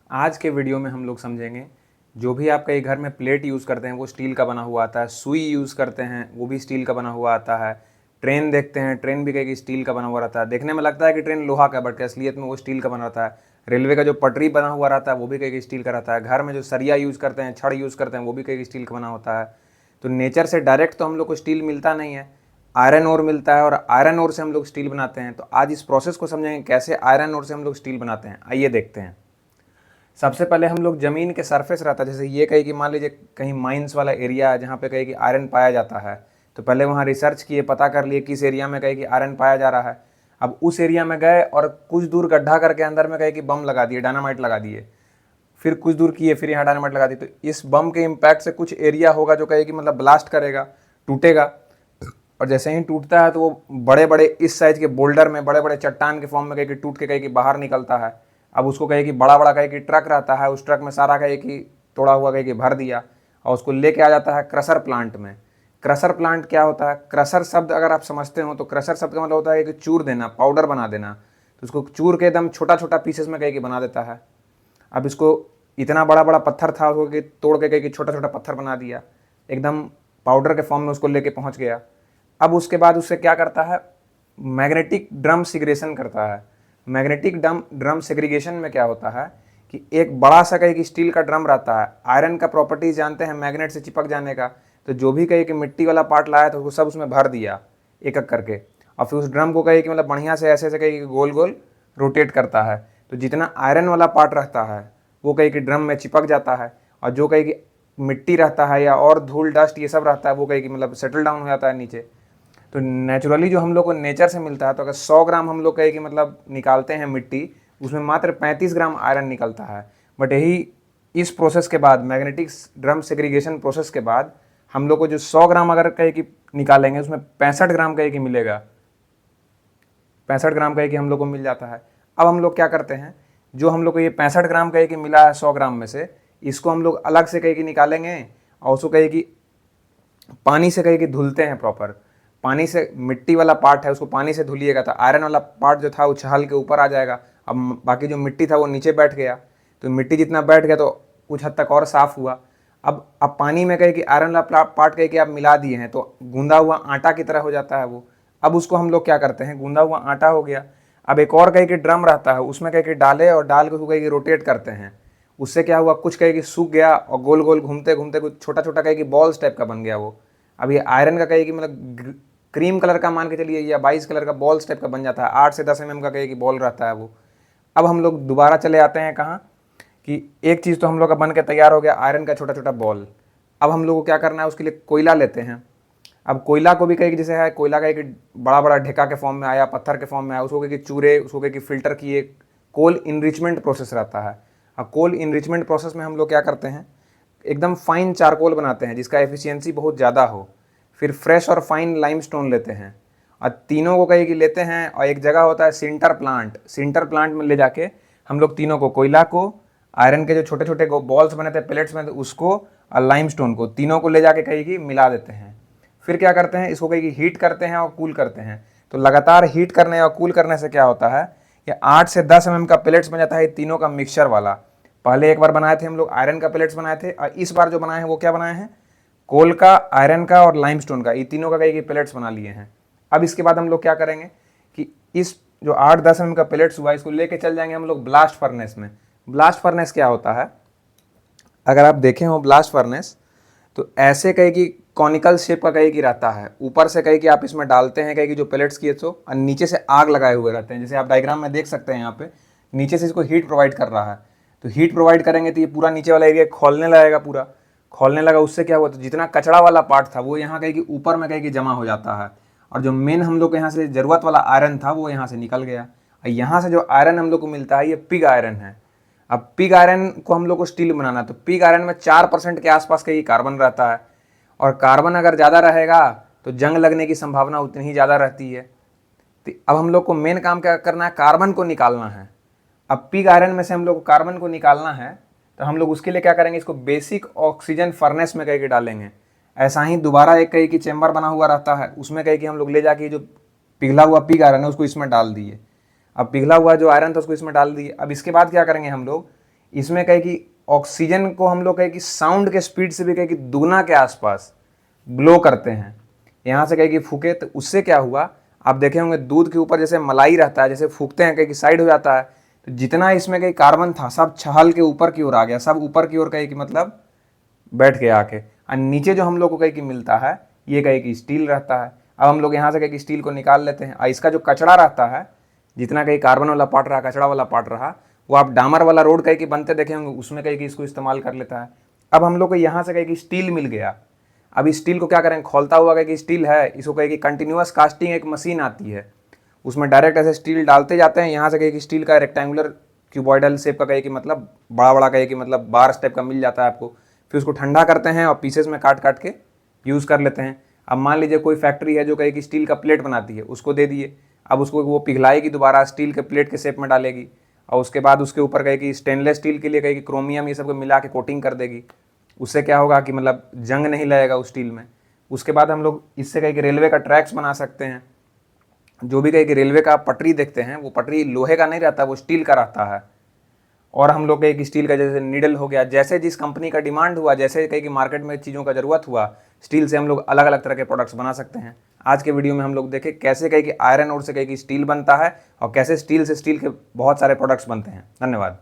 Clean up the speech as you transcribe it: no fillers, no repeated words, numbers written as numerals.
आज के वीडियो में हम लोग समझेंगे जो भी आप कहीं घर में प्लेट यूज़ करते हैं वो स्टील का बना हुआ आता है। सुई यूज़ करते हैं वो भी स्टील का बना हुआ आता है। ट्रेन देखते हैं, ट्रेन भी कहीं स्टील का बना हुआ रहता है। देखने में लगता है कि ट्रेन लोहा का, बट असलियत में वो स्टील का बना रहता है। रेलवे का जो पटरी बना हुआ रहता है वो भी कहीं स्टील का रहता है। घर में जो सरिया यूज़ करते हैं, छड़ यूज़ करते हैं, वो भी कहीं स्टील का बना होता है। तो नेचर से डायरेक्ट तो हम लोग को स्टील मिलता नहीं है, आयरन ओर मिलता है, और आयरन ओर से हम लोग स्टील बनाते हैं। तो आज इस प्रोसेस को समझेंगे कैसे आयरन ओर से हम लोग स्टील बनाते हैं। आइए देखते हैं। सबसे पहले हम लोग ज़मीन के सरफेस रहता है, जैसे ये कहीं कि मान लीजिए कहीं माइंस वाला एरिया है जहाँ पे कहीं कि आयरन पाया जाता है, तो पहले वहाँ रिसर्च किए, पता कर लिए किस एरिया में कहीं कि आयरन पाया जा रहा है। अब उस एरिया में गए और कुछ दूर गड्ढा करके अंदर में कहीं कि बम लगा दिए, डायनामाइट लगा दिए। फिर कुछ दूर किए, फिर यहाँ डायनामाइट लगा दी। तो इस बम के इम्पैक्ट से कुछ एरिया होगा जो कहीं कि मतलब ब्लास्ट करेगा, टूटेगा। और जैसे ही टूटता है तो वो बड़े बड़े इस साइज के बोल्डर में, बड़े बड़े चट्टान के फॉर्म में कहीं कि टूट के कहीं कि बाहर निकलता है। अब उसको कहे कि बड़ा बड़ा कहे कि ट्रक रहता है, उस ट्रक में सारा कहे कि तोड़ा हुआ कहे कि भर दिया, और उसको लेके आ जाता है क्रशर प्लांट में। क्रशर प्लांट क्या होता है? क्रशर शब्द अगर आप समझते हो तो क्रशर शब्द का मतलब होता है कि चूर देना, पाउडर बना देना। तो उसको चूर के एकदम छोटा छोटा पीसेस में कहे कि बना देता है। अब इसको इतना बड़ा बड़ा पत्थर था उसको कि तोड़ के कहे कि छोटा छोटा पत्थर बना दिया, एकदम पाउडर के फॉर्म में उसको लेके पहुंच गया। अब उसके बाद उससे क्या करता है? मैग्नेटिक ड्रम सिग्रेशन करता है। मैग्नेटिक ड्रम सेग्रीगेशन में क्या होता है कि एक बड़ा सा कहीं कि स्टील का ड्रम रहता है। आयरन का प्रॉपर्टीज जानते हैं, मैग्नेट से चिपक जाने का। तो जो भी कहीं कि मिट्टी वाला पार्ट लाया था उसको सब उसमें भर दिया एक एक करके, और फिर उस ड्रम को कहीं कि मतलब बढ़िया से ऐसे ऐसे कहीं कि गोल गोल रोटेट करता है। तो जितना आयरन वाला पार्ट रहता है वो कहीं कि ड्रम में चिपक जाता है, और जो कहीं कि मिट्टी रहता है या और धूल डस्ट ये सब रहता है वो कहीं कि मतलब सेटल डाउन हो जाता है नीचे। तो नेचुरली जो हम लोग को नेचर से मिलता है, तो अगर 100 ग्राम हम लोग कहे कि मतलब निकालते हैं मिट्टी, उसमें मात्र 35 ग्राम आयरन निकलता है। बट यही इस प्रोसेस के बाद, मैग्नेटिक ड्रम सेग्रीगेशन प्रोसेस के बाद, हम लोग को जो 100 ग्राम अगर कहे कि निकालेंगे उसमें 65 ग्राम कहे कि मिलेगा। 65 ग्राम कहे कि हम लोग को मिल जाता है। अब हम लोग क्या करते हैं, जो हम लोग को ये 65 ग्राम कहे कि मिला है 100 ग्राम में से, इसको हम लोग अलग से कहे कि निकालेंगे, और उसको कहे कि पानी से कहीं कि धुलते हैं प्रॉपर। पानी से, मिट्टी वाला पार्ट है उसको पानी से धुलिएगा तो आयरन वाला पार्ट जो था वो छाल के ऊपर आ जाएगा। अब बाकी जो मिट्टी था वो नीचे बैठ गया, तो मिट्टी जितना बैठ गया तो कुछ हद तक और साफ़ हुआ। अब पानी में कहीं कि आयरन वाला पार्ट कहीं कि आप मिला दिए हैं तो गूंदा हुआ आटा की तरह हो जाता है वो। अब उसको हम लोग क्या करते हैं, गूंदा हुआ आटा हो गया। अब एक और कहीं कि ड्रम रहता है, उसमें कहीं कि डाले और डाल के उसको कहीं कि रोटेट करते हैं। उससे क्या हुआ, कुछ कहीं कि सूख गया और गोल गोल घूमते घूमते कुछ छोटा छोटा कहीं कि बॉल्स टाइप का बन गया वो। अब ये आयरन का कहीं कि मतलब क्रीम कलर का मान के चलिए, या 22 कलर का बॉल्स टाइप का बन जाता है। 8 से 10 mm का कहीं कि बॉल रहता है वो। अब हम लोग दोबारा चले आते हैं कहाँ, कि एक चीज़ तो हम लोग का बन के तैयार हो गया, आयरन का छोटा छोटा बॉल। अब हम लोग को क्या करना है, उसके लिए कोयला लेते हैं। अब कोयला को भी कहीं कि जैसे है, कोयला का एक बड़ा बड़ा ढेका के फॉर्म में आया, पत्थर के फॉर्म में आया, उसको कहीं कि चूरे, उसको कहीं कि फिल्टर किए। कोल इनरिचमेंट प्रोसेस रहता है। अब कोल इनरिचमेंट प्रोसेस में हम लोग क्या करते हैं, एकदम फाइन चारकोल बनाते हैं जिसका एफिशिएंसी बहुत ज़्यादा हो। फिर फ्रेश और फाइन लाइमस्टोन लेते हैं, और तीनों को कहीं कि लेते हैं, और एक जगह होता है सिंटर प्लांट। सिंटर प्लांट में ले जाके हम लोग तीनों को, कोयला को, आयरन के जो छोटे छोटे बॉल्स बने थे, प्लेट्स में थे उसको, और लाइमस्टोन को, तीनों को ले जाके कहीं कि मिला देते हैं। फिर क्या करते हैं, इसको कहीं कि हीट करते हैं और कूल करते हैं। तो लगातार हीट करने और कूल करने से क्या होता है कि 8 से 10 mm का प्लेट्स बन जाता है तीनों का मिक्सचर वाला। पहले एक बार बनाए थे हम लोग आयरन का प्लेट्स बनाए थे, और इस बार जो बनाए हैं वो क्या बनाए हैं, कोल का, आयरन का और लाइमस्टोन का, ये तीनों का कहीं कि प्लेट्स बना लिए हैं। अब इसके बाद हम लोग क्या करेंगे कि इस जो 8-10 mm का प्लेट्स हुआ इसको लेके चल जाएंगे हम लोग ब्लास्ट फर्नेस में। ब्लास्ट फर्नेस क्या होता है, अगर आप देखें हो ब्लास्ट फर्नेस, तो ऐसे कहीं कि कॉनिकल शेप का कहीं कि रहता है। ऊपर से कहीं कि आप इसमें डालते हैं कहीं कि जो पेलेट्स किए तो, और नीचे से आग लगाए हुए रहते हैं। जैसे आप डायग्राम में देख सकते हैं, यहाँ पे नीचे से इसको हीट प्रोवाइड कर रहा है। तो हीट प्रोवाइड करेंगे तो ये पूरा नीचे वाला एरिया खोलने लगेगा, पूरा खोलने लगा। उससे क्या हुआ, तो जितना कचरा वाला पार्ट था वो यहाँ कहीं कि ऊपर में कहीं कि जमा हो जाता है, और जो मेन हम लोग को यहाँ से ज़रूरत वाला आयरन था वो यहाँ से निकल गया। और यहाँ से जो आयरन हम लोग को मिलता है ये पिग आयरन है। अब पिग आयरन को हम लोग को स्टील बनाना है, तो पिग आयरन में 4% के आसपास का ही कार्बन रहता है, और कार्बन अगर ज़्यादा रहेगा तो जंग लगने की संभावना उतनी ही ज़्यादा रहती है। तो अब हम लोग को मेन काम क्या करना है, कार्बन को निकालना है। अब पिग आयरन में से हम लोग को कार्बन को निकालना है, तो हम लोग उसके लिए क्या करेंगे, इसको बेसिक ऑक्सीजन फर्नेस में कहीं के डालेंगे। ऐसा ही दोबारा एक कहीं की चैम्बर बना हुआ रहता है, उसमें कहीं कि हम लोग ले जाके जो पिघला हुआ पिग आयरन है उसको इसमें डाल दिए। अब पिघला हुआ जो आयरन था उसको इसमें डाल दिए। अब इसके बाद क्या करेंगे हम लोग, इसमें कहे कि ऑक्सीजन को हम लोग कहे कि साउंड के स्पीड से भी कहे कि दुगना के आसपास ब्लो करते हैं। यहाँ से कहे कि फूके तो उससे क्या हुआ, आप देखे होंगे दूध के ऊपर जैसे मलाई रहता है, जैसे फूकते हैं कहे कि साइड हो जाता है, तो जितना इसमें कहीं कार्बन था सब छहल के ऊपर की ओर आ गया, सब ऊपर की ओर कहे कि मतलब बैठ के आके। और नीचे जो हम लोग को कहे कि मिलता है ये कहे कि स्टील रहता है। अब हम लोग यहाँ से कहे कि स्टील को निकाल लेते हैं, और इसका जो कचरा रहता है, जितना कहीं कार्बन वाला पार्ट रहा, कचरा वाला पार्ट रहा, वो आप डामर वाला रोड कहे कि बनते देखे होंगे, उसमें कहे कि इसको इस्तेमाल कर लेता है। अब हम लोग को यहाँ से कहे कि स्टील मिल गया। अब इस स्टील को क्या करेंगे, खोलता हुआ कहे कि स्टील है, इसको कहे कि कंटिन्यूअस कास्टिंग एक मशीन आती है, उसमें डायरेक्ट ऐसे स्टील डालते जाते हैं। यहाँ से कहे कि स्टील का रेक्टेंगुलर क्यूबॉइडल शेप का कहे कि मतलब बड़ा बड़ा कहे कि मतलब बार स्टेप का मिल जाता है आपको। फिर उसको ठंडा करते हैं और पीसेस में काट काट के यूज़ कर लेते हैं। अब मान लीजिए कोई फैक्ट्री है जो कहे कि स्टील का प्लेट बनाती है, उसको दे दिए, अब उसको वो पिघलाएगी, दोबारा स्टील के प्लेट के शेप में डालेगी, और उसके बाद उसके ऊपर कहे कि स्टेनलेस स्टील के लिए कहे कि क्रोमियम ये सब को मिला के कोटिंग कर देगी। उससे क्या होगा कि मतलब जंग नहीं लगेगा उस स्टील में। उसके बाद हम लोग इससे कहे कि रेलवे का ट्रैक्स बना सकते हैं। जो भी कहे कि रेलवे का पटरी देखते हैं, वो पटरी लोहे का नहीं रहता, वो स्टील का रहता है। और हम लोग कहे कि स्टील का जैसे नीडल हो गया, जैसे जिस कंपनी का डिमांड हुआ, जैसे कहे कि मार्केट में चीज़ों का ज़रूरत हुआ, स्टील से हम लोग अलग अलग तरह के प्रोडक्ट्स बना सकते हैं। आज के वीडियो में हम लोग देखें कैसे कहे कि आयरन ओर से कहे कि स्टील बनता है, और कैसे स्टील से स्टील के बहुत सारे प्रोडक्ट्स बनते हैं। धन्यवाद।